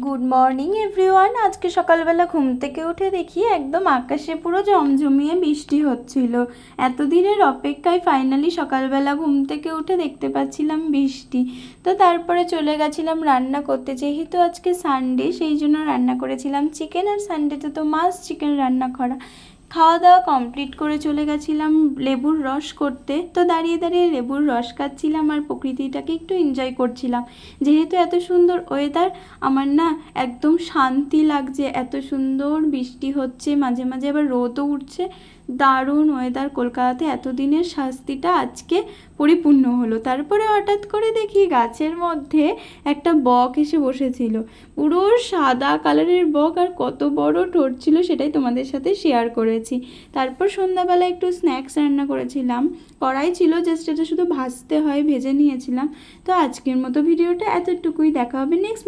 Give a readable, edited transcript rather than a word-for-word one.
Good morning everyone. আজকে সকালবেলা ঘুম থেকে উঠে দেখি একদম আকাশে পুরো ঝমঝমিয়ে বৃষ্টি হচ্ছিল। এতদিনের অপেক্ষায় ফাইনালি সকালবেলা ঘুম থেকে উঠে দেখতে পাচ্ছিলাম বৃষ্টি। তো তারপরে চলে গেছিলাম রান্না করতে, যেহেতু আজকে সানডে সেই জন্য রান্না করেছিলাম চিকেন, আর সানডেতে তো মাস্ট চিকেন রান্না করা। খাওয়া দাওয়া কমপ্লিট করে চলে গেছিলাম লেবুর রস করতে। তো দাঁড়িয়ে দাঁড়িয়ে লেবুর রস খাচ্ছিলাম আর প্রকৃতিটাকে একটু এনজয় করছিলাম। যেহেতু এত সুন্দর ওয়েদার, আমার না একদম শান্তি লাগছে। এত সুন্দর বৃষ্টি হচ্ছে, মাঝে মাঝে আবার রোদও উঠছে। দারুণ ওয়েদার। কলকাতাতে এতদিনের শাস্তিটা আজকে পরিপূর্ণ হলো। তারপরে হঠাৎ করে দেখি গাছের মধ্যে একটা বক এসে বসেছিল, পুরো সাদা কালারের বক, আর কত বড় ঠোঁট ছিল সেটাই তোমাদের সাথে শেয়ার করেছি। তারপর সন্ধ্যাবেলা একটু স্ন্যাক্স রান্না করেছিলাম, কড়াই ছিল জাস্ট এটা শুধু ভাজতে হয়, ভেজে নিয়েছিলাম। তো আজকের মতো ভিডিওটা এতটুকুই। দেখা হবে নেক্সট